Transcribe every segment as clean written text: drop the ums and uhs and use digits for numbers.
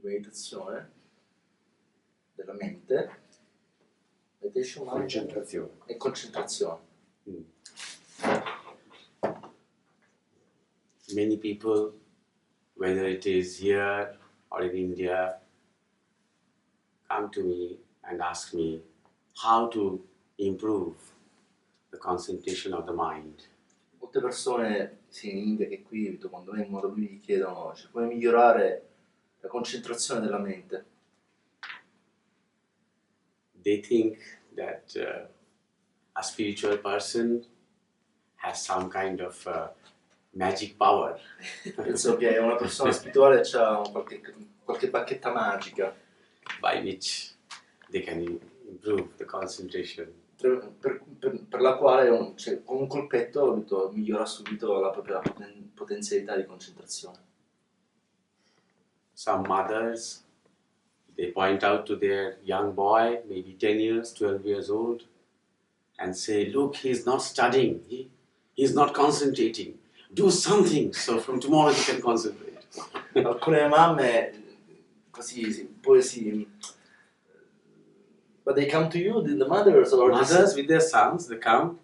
meditazione della mente, concentrazione. E concentrazione. Many people, whether it is here or in India, come to me and ask me how to improve the concentration of the mind. Molte persone, sia in India che qui, quando vengono da lui gli chiedono come migliorare la concentrazione della mente. They think that a spiritual person has some kind of magic power. Penso che una persona spirituale ha qualche bacchetta magica by which they can improve the concentration. per la quale con un colpetto migliora subito la propria potenzialità di concentrazione. Some mothers, they point out to their young boy, maybe 10 years, 12 years old, and say, look, he's not studying, he's not concentrating. Do something so from tomorrow he can concentrate. Alcune mamme così poi but they come to you, the mothers or mothers with their sons, they come,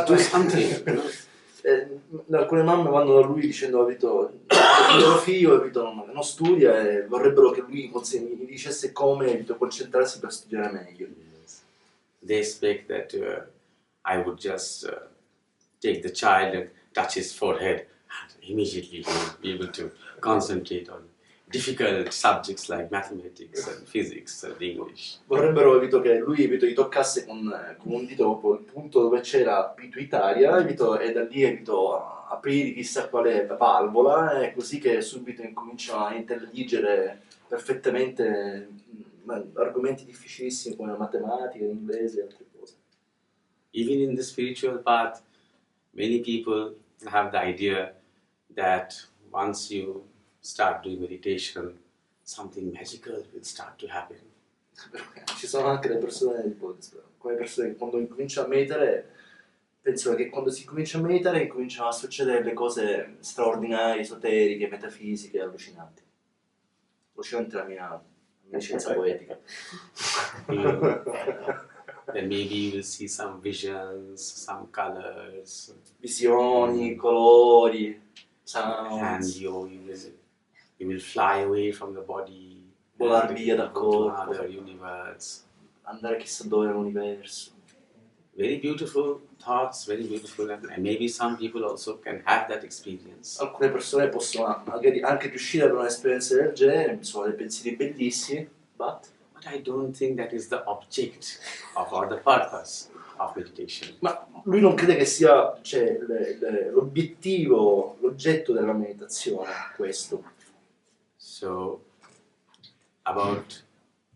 do something. Alcune mamme vanno da lui dicendo il loro figlio non studia e vorrebbero che lui gli dicesse come concentrarsi per studiare meglio. They expect that I would just take the child and touch his forehead and immediately he will be able to concentrate on difficult subjects like mathematics and physics and English. Vorrebbero che lui gli toccasse con un dito il punto dove c'era pituitaria e da lì aprire chissà quale valvola e così che subito incominciano a intelligere perfettamente argomenti difficilissimi come la matematica, l'inglese e altre cose. Even in the spiritual path, many people have the idea that once you start doing meditation, something magical will start to happen. Ci sono anche le persone, come persone che quando incominciano a meditare, pensano che quando si comincia a meditare incominciano a succedere le cose straordinarie, esoteriche, metafisiche, allucinanti. Allucinante è la mia scienza poetica. Then maybe you will see some visions, some colors. Visioni, colori, sounds. And you will fly away from the body. Volare via dal corpo. Another universe. Andare chissà dove nell'universo. Very beautiful thoughts, very beautiful, and maybe some people also can have that experience. Alcune persone possono magari anche riuscire ad avere un'esperienza del genere, sono dei pensieri bellissimi, but I don't think that is the object or the purpose of meditation. Ma lui non crede che sia l'obiettivo, l'oggetto della meditazione questo. So, about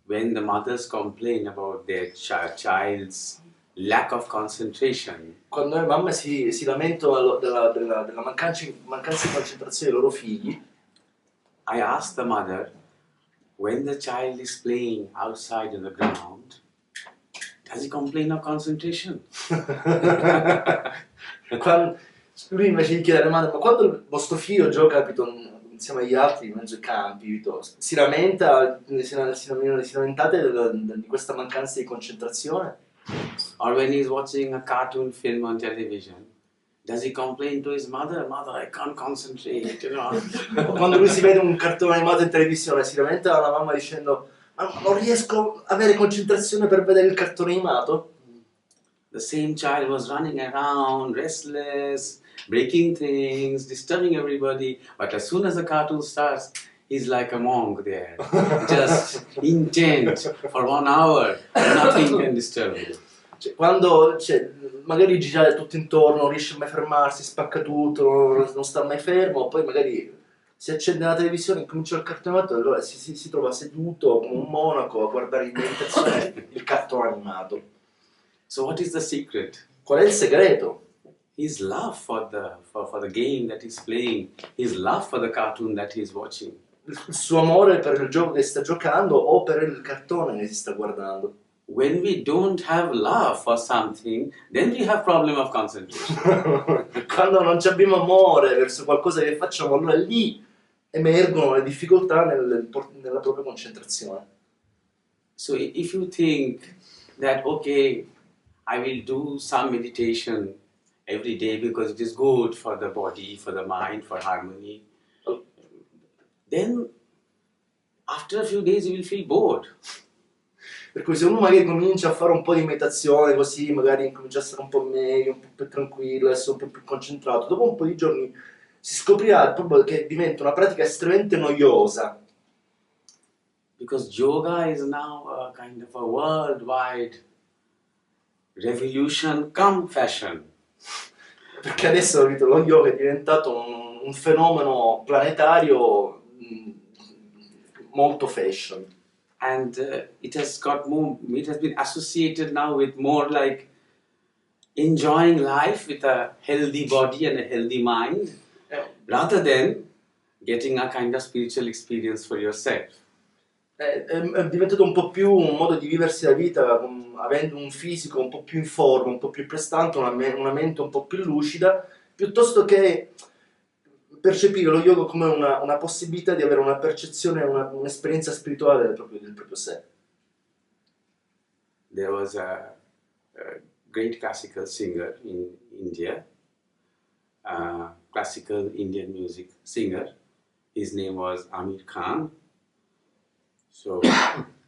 when the mothers complain about their child's lack of concentration, quando le mamme si lamentano della mancanza di concentrazione dei loro figli, I ask the mother, when the child is playing outside on the ground, does he complain of concentration? Lui invece gli chiede alla madre, ma quando il vostro figlio gioca insieme agli altri in mezzo ai campi, si lamentate di questa mancanza di concentrazione? Or when he's watching a cartoon film on television, does he complain to his mother? Mother, I can't concentrate, you know. Quando lui si vede un cartone animato in televisione, si lamenta alla mamma dicendo, ma non riesco ad avere concentrazione per vedere il cartone animato? The same child was running around, restless, breaking things, disturbing everybody, but as soon as the cartoon starts, he's like a monk there, just intent for 1 hour, nothing can disturb him. Quando magari gira tutto intorno, non riesce mai a fermarsi, spacca tutto, non sta mai fermo, poi magari si accende la televisione, comincia il cartone animato e allora si trova seduto come un monaco a guardare in meditazione il cartone animato. So what is the secret? Qual è il segreto? His love for the game that he's playing, his love for the cartoon that he's watching. Il suo amore per il gioco che sta giocando o per il cartone che si sta guardando. When we don't have love for something, then we have problem of concentration. Quando non abbiamo amore verso qualcosa che facciamo, allora lì emergono le difficoltà nella propria concentrazione. So if you think that, okay, I will do some meditation every day because it is good for the body, for the mind, for harmony, then after a few days you will feel bored. Per cui se uno magari comincia a fare un po' di meditazione così, magari comincia a stare un po' meglio, un po' più tranquillo, essere un po' più concentrato, dopo un po' di giorni si scoprirà proprio che diventa una pratica estremamente noiosa. Because yoga is now a kind of a worldwide revolution come fashion. Perché adesso lo yoga è diventato un fenomeno planetario molto fashion. And it has been associated now with more like enjoying life with a healthy body and a healthy mind, rather than getting a kind of spiritual experience for yourself. È diventato un po' più un modo di viversi la vita, avendo un fisico un po' più in forma, un po' più prestante, una mente un po' più lucida, piuttosto che percepire lo yoga come una possibilità di avere una percezione, un'esperienza spirituale del proprio sé. There was a great classical singer in India, classical Indian music singer. His name was Amir Khan. So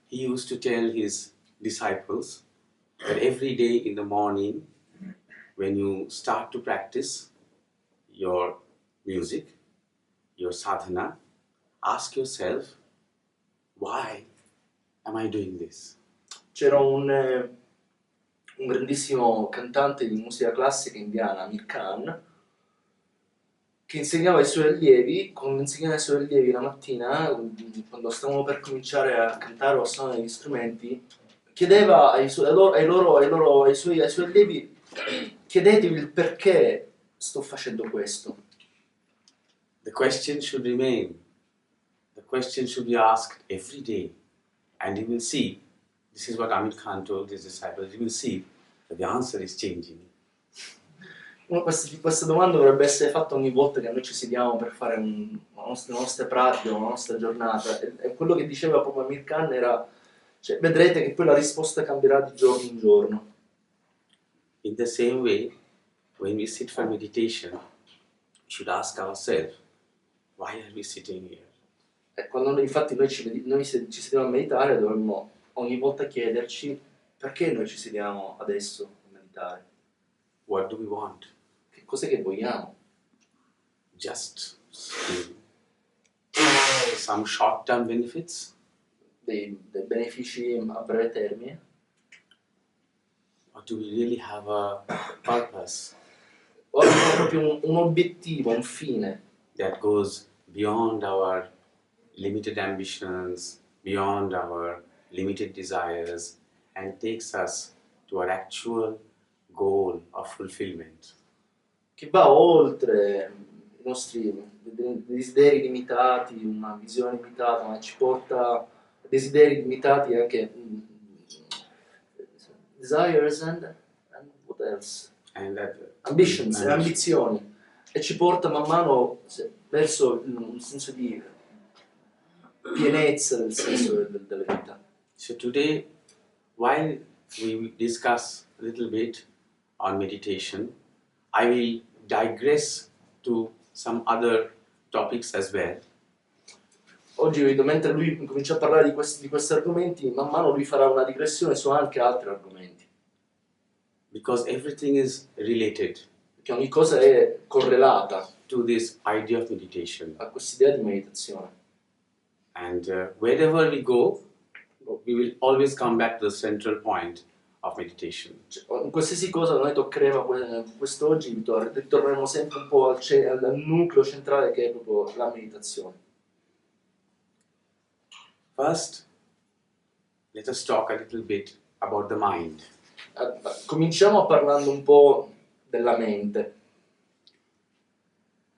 he used to tell his disciples that every day in the morning, when you start to practice your music, your sadhana, ask yourself, why am I doing this? C'era un grandissimo cantante di musica classica indiana, Amir Khan, che insegnava ai suoi allievi, quando insegnava ai suoi allievi la mattina, quando stavano per cominciare a cantare o a suonare gli strumenti, chiedeva ai suoi allievi, chiedetevi il perché sto facendo questo. The question should remain. The question should be asked every day. And you will see, this is what Amir Khan told his disciples, you will see that the answer is changing. Questa domanda dovrebbe essere fatta ogni volta che noi ci sediamo per fare le nostre pratiche, una nostra giornata. E quello che diceva proprio Amir Khan era, cioè, vedrete che poi la risposta cambierà di giorno in giorno. In the same way, when we sit for meditation, we should ask ourselves, why are we sitting here? E quando infatti noi ci sediamo a meditare, dovremmo ogni volta chiederci perché noi ci sediamo adesso a meditare. What do we want? Che cos'è che vogliamo? Just some short-term benefits? Dei benefici a breve termine? Or do we really have a purpose? O abbiamo proprio un obiettivo, un fine that goes beyond our limited ambitions, beyond our limited desires, and takes us to our actual goal of fulfillment. che va oltre i nostri desideri limitati, una visione limitata, ma ci porta a desideri limitati anche desires and what else? Ambitions, ambizioni, e ci porta man mano verso un senso di pienezza del senso della vita. So today, while we discuss a little bit on meditation, I will digress to some other topics as well. Oggi vedo, mentre lui comincia a parlare di questi argomenti, man mano lui farà una digressione su anche altri argomenti. Because everything is related. Perché ogni cosa è correlata to this idea of meditation. A quest'idea di meditazione. And wherever we go, we will always come back to the central point of meditation. In qualsiasi cosa noi toccheremo quest'oggi, ritorneremo sempre un po' al nucleo centrale che è proprio la meditazione. First, let us talk a little bit about the mind. Cominciamo parlando un po' della mente.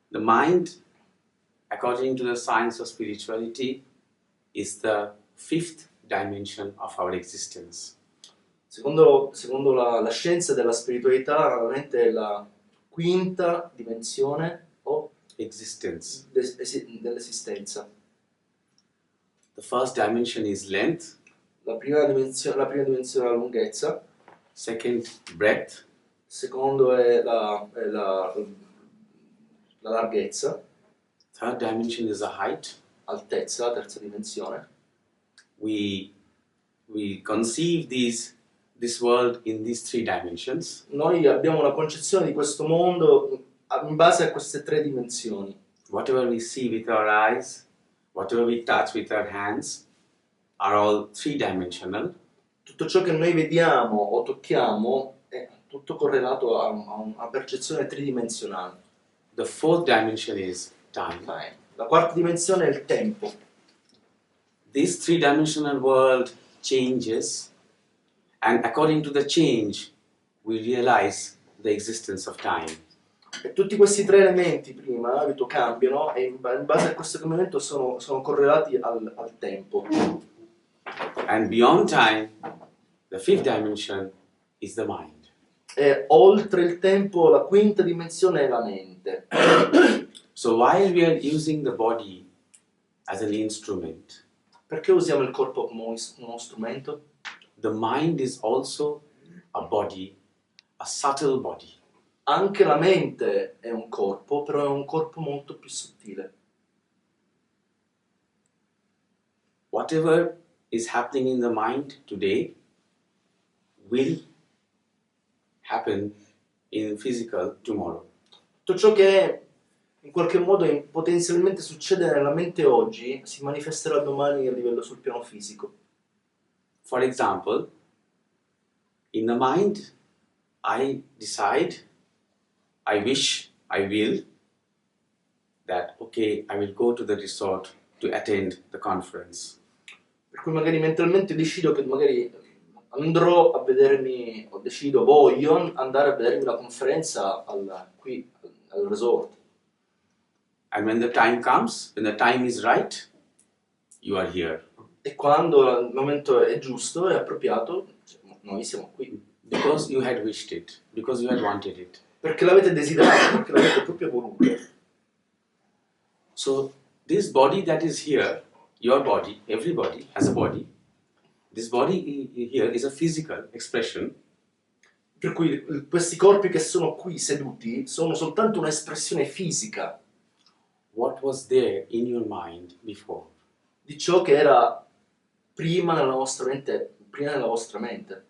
The mind, according to the science of spirituality, is the fifth dimension of our existence. Secondo la scienza della spiritualità, la mente è la quinta dimensione existence. dell'esistenza. The first dimension is length, La prima dimensione è la lunghezza, second breadth, secondo è la larghezza, third dimension is the height. altezza, terza dimensione. We conceive this world in these three dimensions. Noi abbiamo una concezione di questo mondo in base a queste tre dimensioni. Whatever we see with our eyes, whatever we touch with our hands, are all three-dimensional. Tutto ciò che noi vediamo o tocchiamo è tutto correlato a una percezione tridimensionale. The fourth dimension is time. La quarta dimensione è il tempo. This three-dimensional world changes, and according to the change, we realize the existence of time. E tutti questi tre elementi prima cambiano e in base a questo cambiamento sono correlati al tempo. And beyond time, the fifth dimension is the mind. E oltre il tempo, la quinta dimensione è la mente. So while we are using the body as an instrument, perché usiamo il corpo come uno strumento? The mind is also a body, a subtle body. Anche la mente è un corpo, però è un corpo molto più sottile. Whatever is happening in the mind today will happen in physical tomorrow. Tutto ciò che in qualche modo potenzialmente succede nella mente oggi si manifesterà domani a livello sul piano fisico. For example, in the mind, I decide, I wish, I will, that okay, I will go to the resort to attend the conference. Per cui magari mentalmente decido che magari andrò a vedermi, o decido, voglio andare a vedermi la conferenza qui al resort. And when the time comes, when the time is right, you are here. E quando il momento è giusto, è appropriato, noi siamo qui. Because you had wished it, because you had wanted it. Perché l'avete desiderato, perché l'avete proprio voluto. So this body that is here, your body, everybody has a body. This body here is a physical expression. Per cui questi corpi che sono qui seduti sono soltanto un'espressione fisica. What was there in your mind before? Di ciò che era prima nella vostra mente.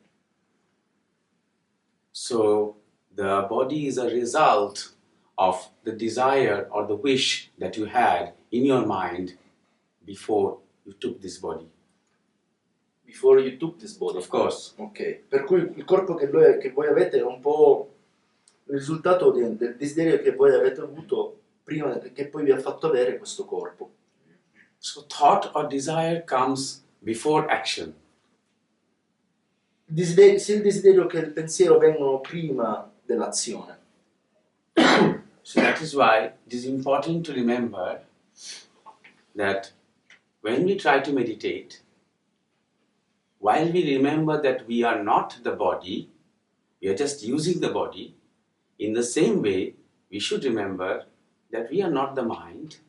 So the body is a result of the desire or the wish that you had in your mind before you took this body. Before you took this body. Of course. Ok. Per cui il corpo che voi avete è un po' il risultato del desiderio che voi avete avuto prima che poi vi ha fatto avere questo corpo. So thought or desire comes before action. Sia il desiderio che il pensiero vengono prima dell'azione. So that is why it is important to remember that when we try to meditate, while we remember that we are not the body, we are just using the body, in the same way we should remember that we are not the mind,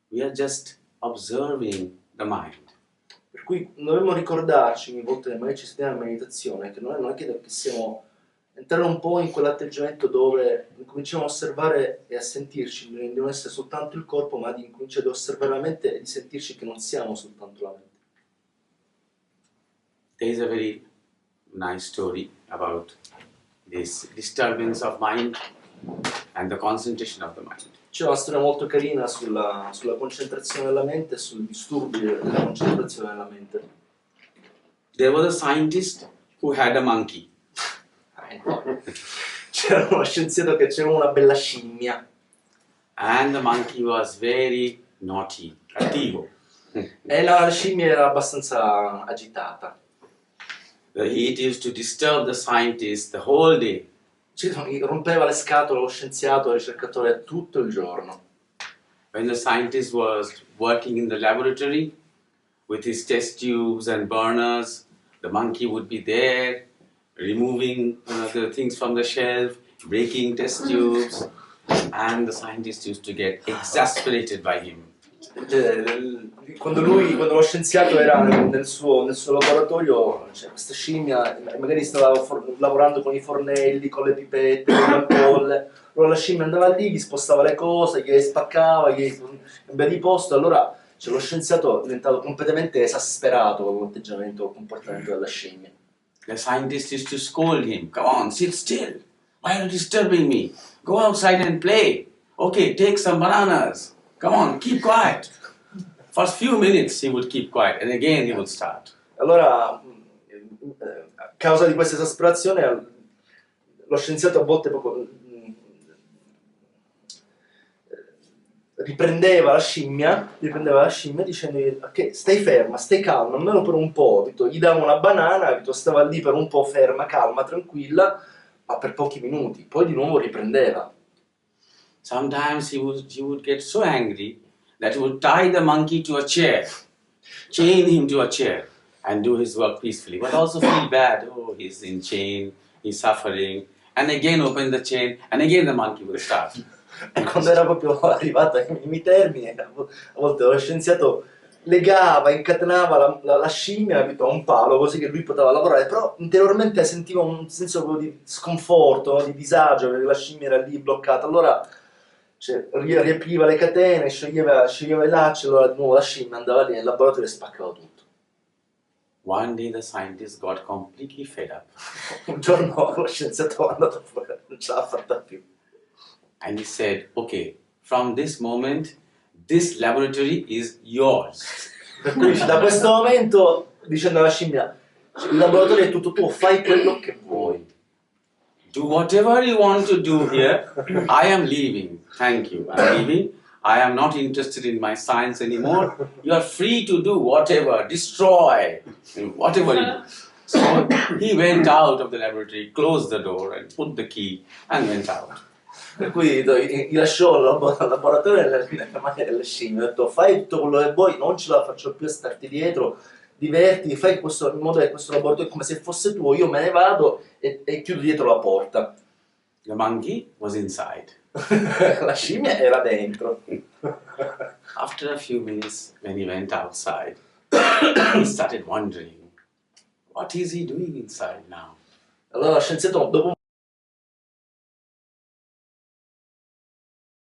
we are just observing the mind. Per cui dovremmo ricordarci ogni volta che magari ci stiamo in meditazione che non è che siamo entrare un po' in quell'atteggiamento dove cominciamo a osservare e a sentirci di non essere soltanto il corpo, ma di cominciare ad osservare la mente e di sentirci che non siamo soltanto la mente. There is a very nice story about this disturbance of mind and the concentration of the mind. C'è una storia molto carina sulla concentrazione della mente e sul disturbo della concentrazione della mente. There was a scientist who had a monkey. C'era uno scienziato che c'era una bella scimmia. And the monkey was very naughty, cattivo. E la scimmia era abbastanza agitata. The heat used to disturb the scientist the whole day. Rompeva le scatole allo scienziato e al ricercatore tutto il giorno. When the scientist was working in the laboratory with his test tubes and burners, the monkey would be there, removing the things from the shelf, breaking test tubes, And the scientists used to get exasperated by him. Quando lo scienziato era nel suo laboratorio, c'era questa scimmia, magari stava lavorando con i fornelli, con le pipette, con le ampolle, allora la scimmia andava lì, gli spostava le cose, gli spaccava, gli cambiava di posto, allora lo scienziato è diventato completamente esasperato con l'atteggiamento, il comportamento della scimmia. The scientists used to scold him. Come on, sit still. Why are you disturbing me? Go outside and play. Okay, take some bananas. Come on, keep quiet. For a few minutes he would keep quiet and again he would start. Allora, a causa di questa esasperazione, lo scienziato a volte proprio riprendeva la scimmia dicendogli ok, stai ferma, stai calma, almeno per un po', gli dava una banana, stava lì per un po' ferma, calma, tranquilla, ma per pochi minuti, poi di nuovo riprendeva. Sometimes he would get so angry that he would tie the monkey to a chair, chain him to a chair and do his work peacefully, but also feel bad, oh, he's in chain, he's suffering, and again open the chain and again the monkey will start. E quando era proprio arrivato ai minimi termini, a volte lo scienziato legava, incatenava la scimmia, capito, a un palo così che lui poteva lavorare, però interiormente sentiva un senso proprio di sconforto, no? Di disagio, perché la scimmia era lì bloccata. Allora riapriva le catene, scioglieva i lacci, allora di nuovo la scimmia andava lì nel laboratorio e spaccava tutto. One day the scientist got completely fed up. Un giorno lo scienziato è andato fuori, non ce l'ha fatta più. And he said, okay, from this moment, this laboratory is yours. Per cui da questo momento, dicendo alla scimmia, il laboratorio è tutto tuo, fai quello che vuoi. Do whatever you want to do here. I am leaving. Thank you. I'm leaving. I am not interested in my science anymore. You are free to do whatever, destroy, whatever you do. So he went out of the laboratory, closed the door and put the key and went out. Per cui gli lasciò il laboratorio nelle mani delle scimmie, ha detto fai tutto quello che vuoi, non ce la faccio più a starti dietro, divertiti, fai in modo che questo laboratorio è come se fosse tuo, io me ne vado e chiudo dietro la porta. The monkey was inside. La scimmia era dentro. After a few minutes, when he went outside, he started wondering, what is he doing inside now? Allora lo scienziato dopo